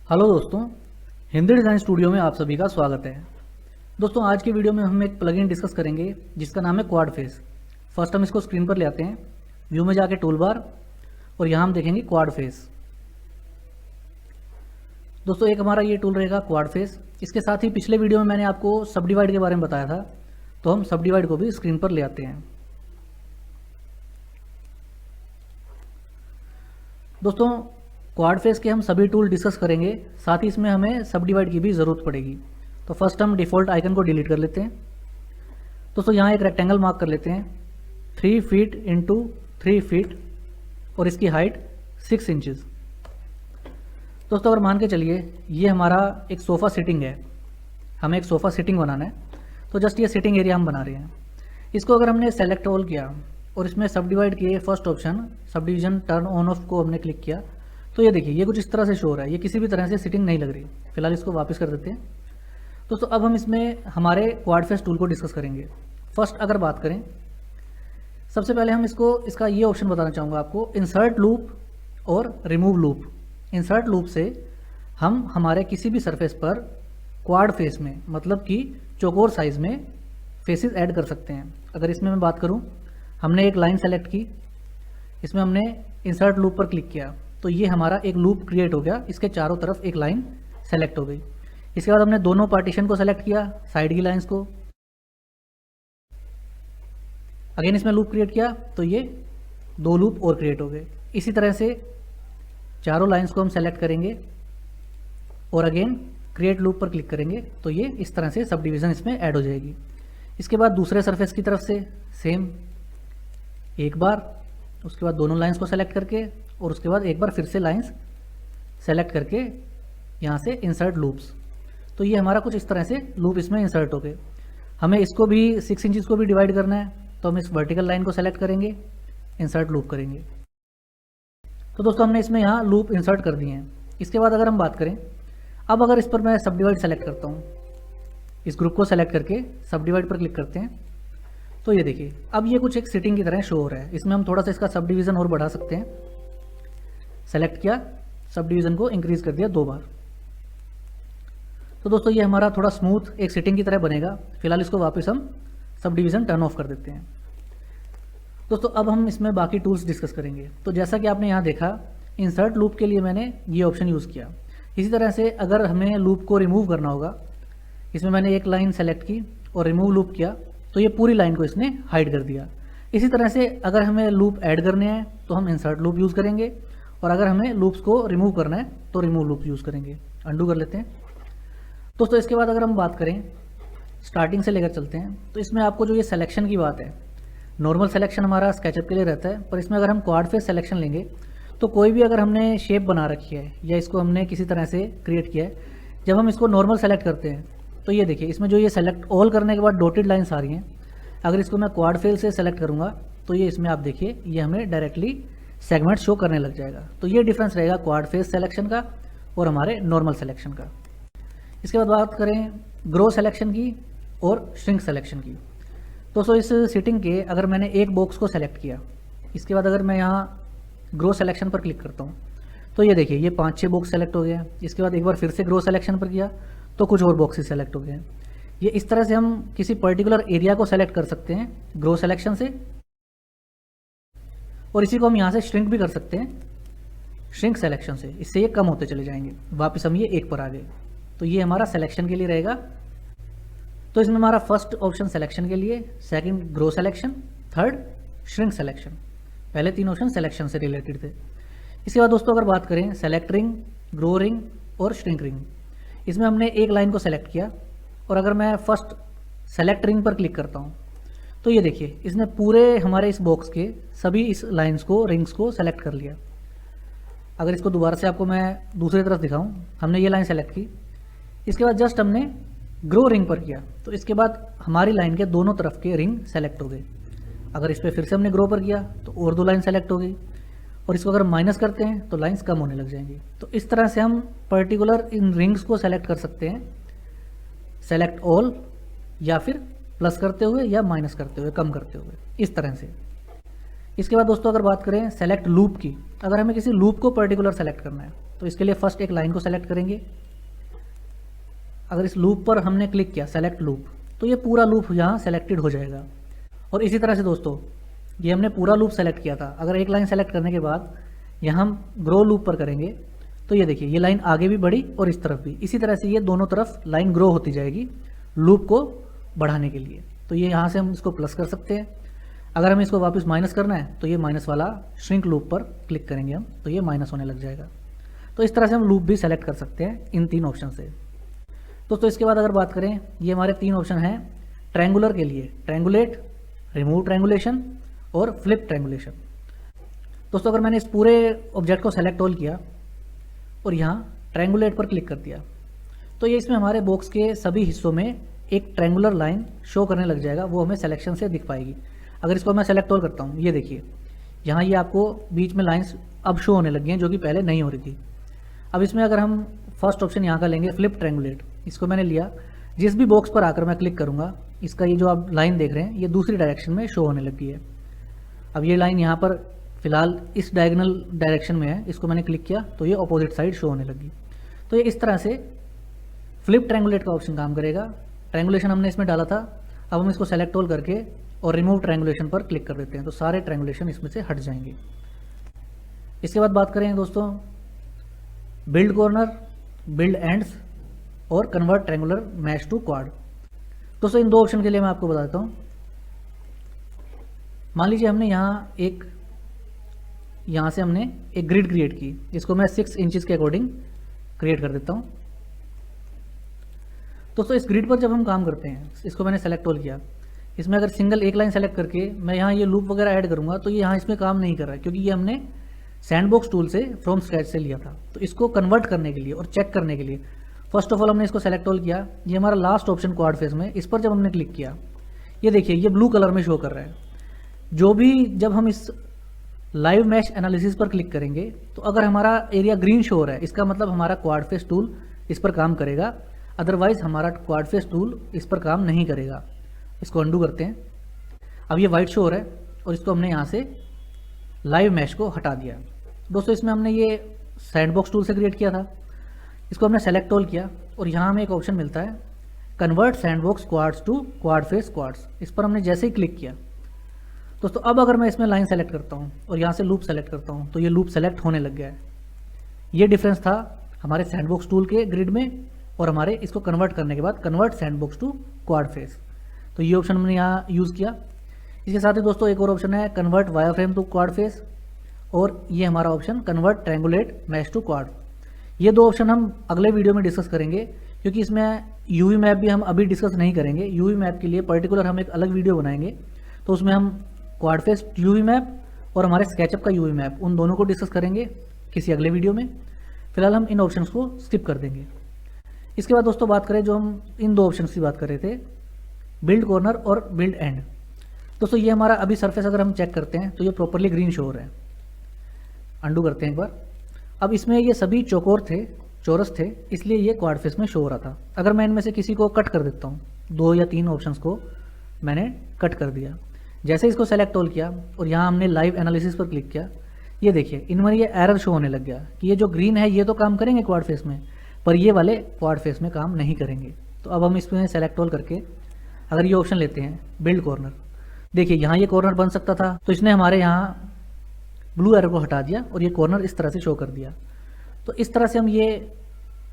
Hello दोस्तों, Hindi design studio में आप सभी का स्वागत है। दोस्तों, आज की वीडियो में हम एक प्लगइन डिस्कस करेंगे जिसका नाम है क्वाड फेस। फर्स्ट हम इसको स्क्रीन पर ले आते हैं, व्यू में जाके टूल बार, और यहाँ हम देखेंगे क्वाड फेस। दोस्तों, एक हमारा ये टूल रहेगा क्वाड फेस। इसके साथ ही पिछले वीडियो में मैंने आपको सब डिवाइड के बारे में बताया था, तो हम सब डिवाइड को भी स्क्रीन पर ले आते हैं। दोस्तों, क्वाड फेस के हम सभी टूल डिस्कस करेंगे, साथ ही इसमें हमें सब डिवाइड की भी ज़रूरत पड़ेगी। तो फर्स्ट हम डिफ़ॉल्ट आइकन को डिलीट कर लेते हैं। दोस्तों, यहाँ एक रेक्टेंगल मार्क कर लेते हैं 3 फीट इंटू 3 फीट, और इसकी हाइट 6 इंचज़। दोस्तों, अगर मान के चलिए ये हमारा एक सोफ़ा सिटिंग है, हमें एक सोफ़ा सिटिंग बनाना है, तो जस्ट ये सिटिंग एरिया हम बना रहे हैं। इसको अगर हमने सेलेक्ट ऑल किया और इसमें सब डिवाइड किए, first option sub division turn on off को हमने क्लिक किया, तो ये देखिए ये कुछ इस तरह से शो हो रहा है। ये किसी भी तरह से सिटिंग नहीं लग रही। फिलहाल इसको वापस कर देते हैं। दोस्तों, अब हम इसमें हमारे क्वाड फेस टूल को डिस्कस करेंगे। फर्स्ट अगर बात करें, सबसे पहले हम इसका ये ऑप्शन बताना चाहूँगा आपको, इंसर्ट लूप और रिमूव लूप। इंसर्ट लूप से हम हमारे किसी भी सरफेस पर क्वाड फेस में, मतलब कि चौकोर साइज में फेसेस ऐड कर सकते हैं। अगर इसमें मैं बात करूं, हमने एक लाइन सेलेक्ट की, इसमें हमने इंसर्ट लूप पर क्लिक किया, तो ये हमारा एक लूप क्रिएट हो गया। इसके चारों तरफ एक लाइन सेलेक्ट हो गई। इसके बाद हमने दोनों पार्टीशन को सेलेक्ट किया, साइड की लाइंस को, अगेन इसमें लूप क्रिएट किया, तो ये 2 लूप और क्रिएट हो गए। इसी तरह से चारों लाइंस को हम सेलेक्ट करेंगे और अगेन क्रिएट लूप पर क्लिक करेंगे, तो ये इस तरह से सब डिवीज़न इसमें ऐड हो जाएगी। इसके बाद दूसरे सरफेस की तरफ से सेम एक बार, उसके बाद दोनों लाइंस को सेलेक्ट करके, और उसके बाद एक बार फिर से लाइंस सेलेक्ट करके यहाँ से इंसर्ट लूप्स, तो ये हमारा कुछ इस तरह से लूप इसमें इंसर्ट हो गए। हमें इसको भी 6 इंचज़ को भी डिवाइड करना है, तो हम इस वर्टिकल लाइन को सेलेक्ट करेंगे, इंसर्ट लूप करेंगे। तो दोस्तों, हमने इसमें यहाँ लूप इंसर्ट कर दिए हैं। इसके बाद अगर हम बात करें, अब अगर इस पर मैं सब डिवाइड सेलेक्ट करता हूँ, इस ग्रुप को सेलेक्ट करके सब डिवाइड पर क्लिक करते हैं, तो ये देखिए अब ये कुछ एक सिटिंग की तरह शो हो रहा है। इसमें हम थोड़ा सा इसका सब डिवीज़न और बढ़ा सकते हैं। सेलेक्ट किया, सब डिवीज़न को इंक्रीज कर दिया 2 बार। तो दोस्तों, ये हमारा थोड़ा स्मूथ एक सिटिंग की तरह बनेगा। फिलहाल इसको वापस हम सब डिवीज़न टर्न ऑफ कर देते हैं। दोस्तों, अब हम इसमें बाकी टूल्स डिस्कस करेंगे। तो जैसा कि आपने यहाँ देखा, इंसर्ट लूप के लिए मैंने ये ऑप्शन यूज़ किया। इसी तरह से अगर हमें लूप को रिमूव करना होगा, इसमें मैंने एक लाइन सेलेक्ट की और रिमूव लूप किया, तो ये पूरी लाइन को इसने हाइड कर दिया। इसी तरह से अगर हमें लूप ऐड करने हैं तो हम इंसर्ट लूप यूज़ करेंगे, और अगर हमें लूप्स को रिमूव करना है तो रिमूव लूप यूज़ करेंगे। अंडू कर लेते हैं। दोस्तों, इसके बाद अगर हम बात करें, स्टार्टिंग से लेकर चलते हैं, तो इसमें आपको जो ये सिलेक्शन की बात है, नॉर्मल सिलेक्शन हमारा स्केचअप के लिए रहता है, पर इसमें अगर हम क्वाड फेस सिलेक्शन लेंगे, तो कोई भी अगर हमने शेप बना रखी है या इसको हमने किसी तरह से क्रिएट किया है, जब हम इसको नॉर्मल सेलेक्ट करते हैं, तो ये देखिए इसमें जो ये सेलेक्ट ऑल करने के बाद डॉटेड लाइन्स आ रही हैं। अगर इसको मैं क्वाड फेस से सेलेक्ट करूँगा, तो ये इसमें आप देखिए ये हमें डायरेक्टली सेगमेंट शो करने लग जाएगा। तो ये डिफरेंस रहेगा क्वाड फेस सिलेक्शन का और हमारे नॉर्मल सिलेक्शन का। इसके बाद बात करें ग्रो सिलेक्शन की और श्रिंक सिलेक्शन की। दोस्तों, इस सिटिंग के अगर मैंने एक बॉक्स को सेलेक्ट किया, इसके बाद अगर मैं यहाँ ग्रो सिलेक्शन पर क्लिक करता हूँ, तो ये देखिए ये 5-6 बॉक्स सेलेक्ट हो गया। इसके बाद एक बार फिर से ग्रो सिलेक्शन पर किया, तो कुछ और बॉक्सेस सेलेक्ट हो गए। ये इस तरह से हम किसी पर्टिकुलर एरिया को सेलेक्ट कर सकते हैं ग्रो सिलेक्शन से, और इसी को हम यहाँ से श्रिंक भी कर सकते हैं श्रिंक सिलेक्शन से। इससे ये कम होते चले जाएंगे। वापस हम ये 1 पर आ गए। तो ये हमारा सिलेक्शन के लिए रहेगा। तो इसमें हमारा फर्स्ट ऑप्शन सिलेक्शन के लिए, second grow selection, third shrink selection. पहले 3 ऑप्शन सिलेक्शन से रिलेटेड थे। इसके बाद दोस्तों, अगर बात करें सेलेक्ट रिंग, ग्रो रिंग और श्रिंक रिंग, इसमें हमने एक लाइन को सेलेक्ट किया, और अगर मैं फर्स्ट सेलेक्ट रिंग पर क्लिक करता हूँ, तो ये देखिए इसने पूरे हमारे इस बॉक्स के सभी इस लाइंस को, रिंग्स को सेलेक्ट कर लिया। अगर इसको दोबारा से आपको मैं दूसरी तरफ दिखाऊं, हमने ये लाइन सेलेक्ट की, इसके बाद जस्ट हमने ग्रो रिंग पर किया, तो इसके बाद हमारी लाइन के दोनों तरफ के रिंग सेलेक्ट हो गए। अगर इस पर फिर से हमने ग्रो पर किया, तो और 2 लाइन सेलेक्ट हो गई, और इसको अगर माइनस करते हैं तो लाइंस कम होने लग जाएंगी। तो इस तरह से हम पर्टिकुलर इन रिंग्स को सेलेक्ट कर सकते हैं, सेलेक्ट ऑल, या फिर प्लस करते हुए या माइनस करते हुए, कम करते हुए, इस तरह से। इसके बाद दोस्तों, अगर बात करें सेलेक्ट लूप की, अगर हमें किसी लूप को पर्टिकुलर सेलेक्ट करना है तो इसके लिए फर्स्ट एक लाइन को सेलेक्ट करेंगे। अगर इस लूप पर हमने क्लिक किया सेलेक्ट लूप, तो ये पूरा लूप यहाँ सेलेक्टेड हो जाएगा। और इसी तरह से दोस्तों ये हमने पूरा लूप सेलेक्ट किया था, अगर एक लाइन सेलेक्ट करने के बाद यहाँ हम ग्रो लूप पर करेंगे तो ये देखिए ये लाइन आगे भी बढ़ी और इस तरफ भी। इसी तरह से ये दोनों तरफ लाइन ग्रो होती जाएगी लूप को बढ़ाने के लिए। तो ये यहाँ से हम इसको प्लस कर सकते हैं। अगर हमें इसको वापस माइनस करना है तो ये माइनस वाला श्रिंक लूप पर क्लिक करेंगे हम, तो ये माइनस होने लग जाएगा। तो इस तरह से हम लूप भी सेलेक्ट कर सकते हैं इन 3 ऑप्शन से। दोस्तों इसके बाद अगर बात करें, ये हमारे 3 ऑप्शन हैं ट्रायंगुलर के लिए, ट्रायंगुलेट, रिमूव ट्रायंगुलेशन और फ्लिप ट्रायंगुलेशन। दोस्तों अगर मैंने इस पूरे ऑब्जेक्ट को सेलेक्ट ऑल किया और यहाँ ट्रायंगुलेट पर क्लिक कर दिया तो ये इसमें हमारे बॉक्स के सभी हिस्सों में एक ट्रायंगुलर लाइन शो करने लग जाएगा, वो हमें सिलेक्शन से दिख पाएगी। अगर इसको मैं सेलेक्ट ऑल करता हूँ, ये देखिए यहाँ ये आपको बीच में लाइंस अब शो होने लगी हैं जो कि पहले नहीं हो रही थी। अब इसमें अगर हम फर्स्ट ऑप्शन यहाँ का लेंगे फ्लिप ट्रायंगुलेट, इसको मैंने लिया, जिस भी बॉक्स पर आकर मैं क्लिक करूँगा इसका ये जो आप लाइन देख रहे हैं ये दूसरी डायरेक्शन में शो होने लगी है। अब ये लाइन यहाँ पर फिलहाल इस डायगोनल डायरेक्शन में है, इसको मैंने क्लिक किया तो ये अपोजिट साइड शो होने लगी। तो ये इस तरह से फ्लिप ट्रायंगुलेट का ऑप्शन काम करेगा। ट्रायंगुलेशन हमने इसमें डाला था, अब हम इसको सेलेक्ट ऑल करके और रिमूव ट्रायंगुलेशन पर क्लिक कर देते हैं तो सारे ट्रायंगुलेशन इसमें से हट जाएंगे। इसके बाद बात करें दोस्तों बिल्ड कॉर्नर, बिल्ड एंड्स और convert triangular mesh to quad. दोस्तों इन 2 ऑप्शन के लिए मैं आपको बताता हूँ। मान लीजिए हमने यहाँ से हमने एक ग्रिड क्रिएट की, इसको मैं 6 इंचेस के अकॉर्डिंग क्रिएट कर देता हूँ। दोस्तों इस ग्रिड पर जब हम काम करते हैं, इसको मैंने सेलेक्ट ऑल किया, इसमें अगर सिंगल एक लाइन सेलेक्ट करके मैं यहाँ ये लूप वगैरह ऐड करूँगा तो ये यहाँ इसमें काम नहीं कर रहा है, क्योंकि ये हमने सैंडबॉक्स टूल से फ्रॉम स्क्रैच से लिया था। तो इसको कन्वर्ट करने के लिए और चेक करने के लिए फर्स्ट ऑफ ऑल हमने इसको सेलेक्ट ऑल किया। ये हमारा लास्ट ऑप्शन क्वाड फेस में, इस पर जब हमने क्लिक किया ये देखिए ये ब्लू कलर में शो कर रहा है। जो भी जब हम इस लाइव मैश एनालिसिस पर क्लिक करेंगे तो अगर हमारा एरिया ग्रीन शो हो रहा है इसका मतलब हमारा क्वाड फेस टूल इस पर काम करेगा, अदरवाइज हमारा क्वाड फेस टूल इस पर काम नहीं करेगा। इसको अंडू करते हैं। अब ये वाइट शो हो रहा है और इसको हमने यहाँ से लाइव मैश को हटा दिया। दोस्तों इसमें हमने ये सैंडबॉक्स टूल से क्रिएट किया था, इसको हमने सेलेक्ट ऑल किया और यहाँ हमें एक ऑप्शन मिलता है convert sandbox quads to quad face quads. इस पर हमने जैसे ही क्लिक किया दोस्तों, अब अगर मैं इसमें लाइन सेलेक्ट करता हूँ और यहाँ से लूप सेलेक्ट करता हूँ तो ये लूप सेलेक्ट होने लग गया है। ये डिफरेंस था हमारे सैंडबॉक्स टूल के ग्रिड में और हमारे इसको कन्वर्ट करने के बाद convert sandbox to quad face. तो ये ऑप्शन हमने यहाँ यूज़ किया। इसके साथ ही दोस्तों एक और ऑप्शन है convert wire frame to quad face, और ये हमारा option convert triangulate mesh to quad. ये 2 ऑप्शन हम अगले वीडियो में डिस्कस करेंगे, क्योंकि इसमें यूवी मैप भी हम अभी डिस्कस नहीं करेंगे। यूवी मैप के लिए पर्टिकुलर हम एक अलग वीडियो बनाएंगे, तो उसमें हम क्वाड फेस यूवी मैप और हमारे स्केचअप का यूवी मैप उन दोनों को डिस्कस करेंगे किसी अगले वीडियो में। फिलहाल हम इन ऑप्शंस को स्किप कर देंगे। इसके बाद दोस्तों बात करें जो हम इन 2 ऑप्शंस की बात कर रहे थे, बिल्ड कॉर्नर और बिल्ड एंड। दोस्तों ये हमारा अभी सरफेस अगर हम चेक करते हैं तो ये प्रॉपरली ग्रीन शो हो रहा है। अंडू करते हैं एक बार। अब इसमें ये सभी चौकोर थे, चौरस थे, इसलिए ये क्वाड फेस में शो हो रहा था। अगर मैं इनमें से किसी को कट कर देता हूँ, 2 या 3 ऑप्शंस को मैंने कट कर दिया, जैसे इसको सेलेक्ट ऑल किया और यहाँ हमने लाइव एनालिसिस पर क्लिक किया, ये देखिए इनमें ये एरर शो होने लग गया कि ये जो ग्रीन है ये तो काम करेंगे क्वाड फेस में, पर ये वाले क्वाड फेस में काम नहीं करेंगे। तो अब हम इसमें सेलेक्ट ऑल करके अगर ये ऑप्शन लेते हैं बिल्ड कॉर्नर, देखिए यहाँ ये कॉर्नर बन सकता था, तो इसने हमारे यहाँ ब्लू एरर को हटा दिया और ये कॉर्नर इस तरह से शो कर दिया। तो इस तरह से हम ये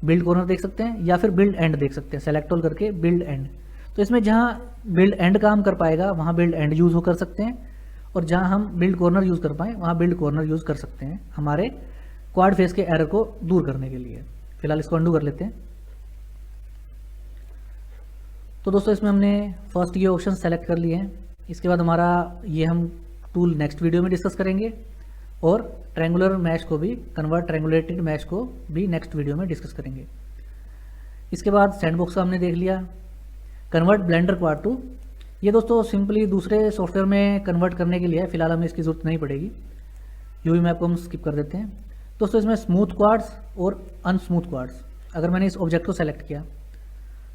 बिल्ड कॉर्नर देख सकते हैं या फिर बिल्ड एंड देख सकते हैं, सेलेक्ट ऑल करके बिल्ड एंड। तो इसमें जहाँ बिल्ड एंड काम कर पाएगा वहाँ बिल्ड एंड यूज़ हो कर सकते हैं, और जहाँ हम बिल्ड कॉर्नर यूज़ कर पाएँ वहाँ बिल्ड कॉर्नर यूज़ कर सकते हैं हमारे क्वाड फेस के एरर को दूर करने के लिए। फिलहाल इसको अंडू कर लेते हैं। तो दोस्तों इसमें हमने फर्स्ट ये ऑप्शन सेलेक्ट कर लिए हैं। इसके बाद हमारा ये हम टूल नेक्स्ट वीडियो में डिस्कस करेंगे, और ट्रायंगुलर मैश को भी, कन्वर्ट ट्रायंगुलेटेड मैश को भी नेक्स्ट वीडियो में डिस्कस करेंगे। इसके बाद सैंडबॉक्स का हमने देख लिया। कन्वर्ट ब्लेंडर क्वाड टू, ये दोस्तों सिंपली दूसरे सॉफ्टवेयर में कन्वर्ट करने के लिए है, फिलहाल हमें इसकी ज़रूरत नहीं पड़ेगी। यूवी मैप को हम स्किप कर देते हैं। दोस्तों इसमें स्मूथ क्वाड्स और अनस्मूथ क्वाड्स, अगर मैंने इस ऑब्जेक्ट को सेलेक्ट किया,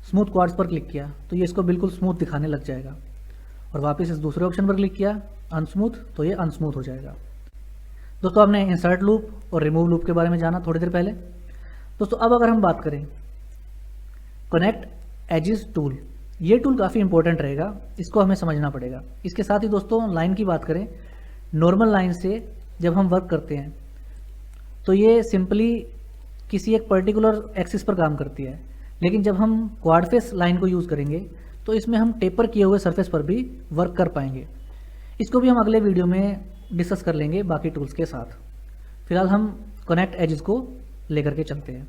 स्मूथ क्वाड्स पर क्लिक किया तो ये इसको बिल्कुल स्मूथ दिखाने लग जाएगा, और वापस इस दूसरे ऑप्शन पर क्लिक किया अनस्मूथ, तो ये अनस्मूथ हो जाएगा। दोस्तों हमने इंसर्ट लूप और रिमूव लूप के बारे में जाना थोड़ी देर पहले। दोस्तों अब अगर हम बात करें कनेक्ट एजिस टूल, ये टूल काफ़ी इंपॉर्टेंट रहेगा, इसको हमें समझना पड़ेगा। इसके साथ ही दोस्तों लाइन की बात करें, नॉर्मल लाइन से जब हम वर्क करते हैं तो ये सिंपली किसी एक पर्टिकुलर एक्सिस पर काम करती है, लेकिन जब हम क्वाड फेस लाइन को यूज़ करेंगे तो इसमें हम टेपर किए हुए सरफेस पर भी वर्क कर पाएंगे। इसको भी हम अगले वीडियो में डिस्कस कर लेंगे बाकी टूल्स के साथ। फिलहाल हम कनेक्ट एजेस को लेकर के चलते हैं।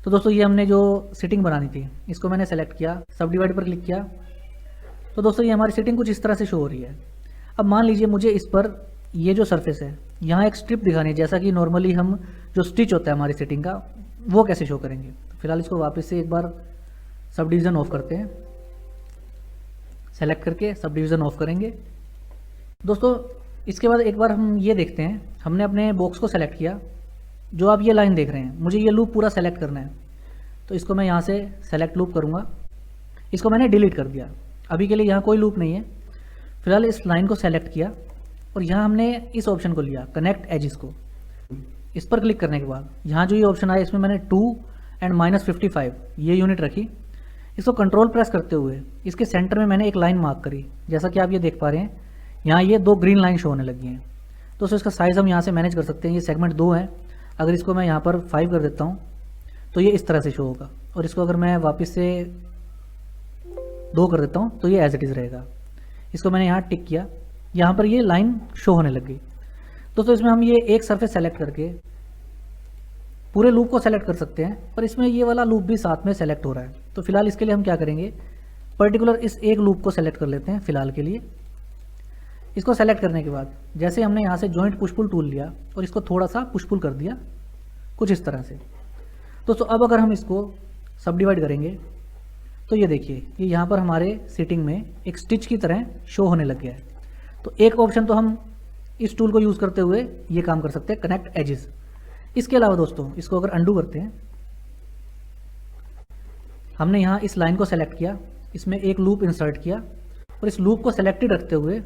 तो दोस्तों ये हमने जो सेटिंग बनानी थी इसको मैंने सेलेक्ट किया, सब डिवाइड पर क्लिक किया। तो दोस्तों ये हमारी सेटिंग कुछ इस तरह से शो हो रही है। अब मान लीजिए मुझे इस पर ये जो सरफेस है यहाँ एक स्ट्रिप दिखानी है, जैसा कि नॉर्मली हम जो स्टिच होता है हमारी सेटिंग का वो कैसे शो करेंगे। तो फिलहाल इसको वापस से एक बार सब डिवीज़न ऑफ करते हैं, सेलेक्ट करके सब डिवीज़न ऑफ करेंगे। दोस्तों इसके बाद एक बार हम ये देखते हैं, हमने अपने बॉक्स को सेलेक्ट किया, जो आप ये लाइन देख रहे हैं, मुझे ये लूप पूरा सेलेक्ट करना है। तो इसको मैं यहाँ से सेलेक्ट लूप करूँगा, इसको मैंने डिलीट कर दिया, अभी के लिए यहाँ कोई लूप नहीं है। फिलहाल इस लाइन को सेलेक्ट किया और यहाँ हमने इस ऑप्शन को लिया कनेक्ट एजिस को। इस पर क्लिक करने के बाद यहाँ जो ये ऑप्शन आया इसमें मैंने 2 और -55 ये यूनिट रखी। इसको कंट्रोल प्रेस करते हुए इसके सेंटर में मैंने एक लाइन मार्क करी, जैसा कि आप ये देख पा रहे हैं यहाँ ये 2 ग्रीन लाइन शो होने लगी हैं। तो इसका साइज़ हम यहाँ से मैनेज कर सकते हैं, ये सेगमेंट 2 है, अगर इसको मैं यहाँ पर 5 कर देता हूँ तो ये इस तरह से शो होगा, और इसको अगर मैं वापस से 2 कर देता हूँ तो ये एज इट इज़ रहेगा। इसको मैंने यहाँ टिक किया, यहाँ पर ये लाइन शो होने लग गई। दोस्तों इसमें हम ये एक सरफेस सेलेक्ट करके पूरे लूप को सेलेक्ट कर सकते हैं, पर इसमें ये वाला लूप भी साथ में सेलेक्ट हो रहा है। तो फिलहाल इसके लिए हम क्या करेंगे, पर्टिकुलर इस एक लूप को सेलेक्ट कर लेते हैं फिलहाल के लिए। इसको सेलेक्ट करने के बाद जैसे हमने यहाँ से जॉइंट पुश पुल टूल लिया और इसको थोड़ा सा पुश पुल कर दिया कुछ इस तरह से। दोस्तों अब अगर हम इसको सब डिवाइड करेंगे तो ये देखिए ये यहाँ पर हमारे सेटिंग में एक स्टिच की तरह शो होने लग गया है। तो एक ऑप्शन तो हम इस टूल को यूज़ करते हुए ये काम कर सकते हैं, कनेक्ट एजेस। इसके अलावा दोस्तों इसको अगर अंडू करते हैं, हमने यहाँ इस लाइन को सेलेक्ट किया, इसमें एक लूप इंसर्ट किया और इस लूप को सेलेक्टेड रखते हुए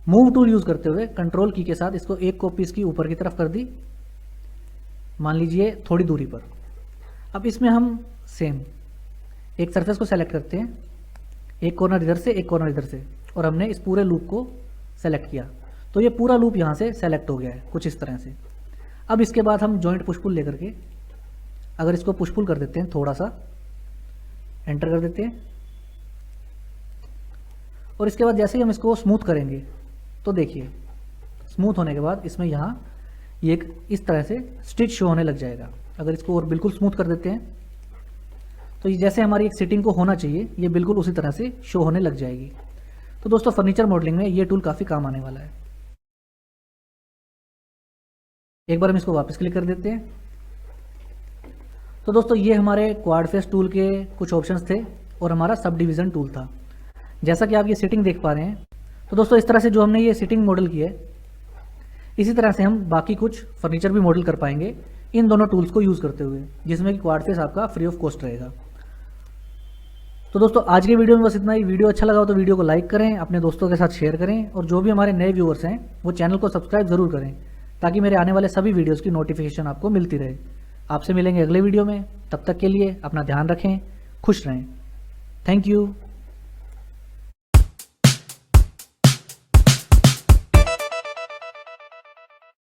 मूव टूल यूज़ करते हुए कंट्रोल की के साथ इसको एक कॉपी इसकी ऊपर की तरफ कर दी, मान लीजिए थोड़ी दूरी पर। अब इसमें हम सेम एक सरफेस को सेलेक्ट करते हैं, एक कॉर्नर इधर से एक कॉर्नर इधर से, और हमने इस पूरे लूप को सेलेक्ट किया तो ये पूरा लूप यहाँ से सेलेक्ट हो गया है कुछ इस तरह से। अब इसके बाद हम जॉइंट पुश पुल लेकर के अगर इसको पुश पुल कर देते हैं, थोड़ा सा एंटर कर देते हैं, और इसके बाद जैसे ही हम इसको स्मूथ करेंगे तो देखिए स्मूथ होने के बाद इसमें यहाँ ये एक इस तरह से स्टिच शो होने लग जाएगा। अगर इसको और बिल्कुल स्मूथ कर देते हैं तो ये जैसे हमारी एक सेटिंग को होना चाहिए ये बिल्कुल उसी तरह से शो होने लग जाएगी। तो दोस्तों फर्नीचर मॉडलिंग में ये टूल काफ़ी काम आने वाला है। एक बार हम इसको वापस क्लिक कर देते हैं। तो दोस्तों ये हमारे क्वाड फेस टूल के कुछ ऑप्शंस थे और हमारा सब डिवीज़न टूल था। जैसा कि आप ये सेटिंग देख पा रहे हैं, तो दोस्तों इस तरह से जो हमने ये सेटिंग मॉडल की है इसी तरह से हम बाकी कुछ फर्नीचर भी मॉडल कर पाएंगे इन दोनों टूल्स को यूज़ करते हुए, जिसमें कि क्वाड फेस आपका फ्री ऑफ कॉस्ट रहेगा। तो दोस्तों आज के वीडियो में बस इतना ही। वीडियो अच्छा लगा हो तो वीडियो को लाइक करें, अपने दोस्तों के साथ शेयर करें, और जो भी हमारे नए व्यूअर्स हैं वो चैनल को सब्सक्राइब ज़रूर करें ताकि मेरे आने वाले सभी वीडियोस की नोटिफिकेशन आपको मिलती रहे। आपसे मिलेंगे अगले वीडियो में, तब तक के लिए अपना ध्यान रखें, खुश रहें। Thank you.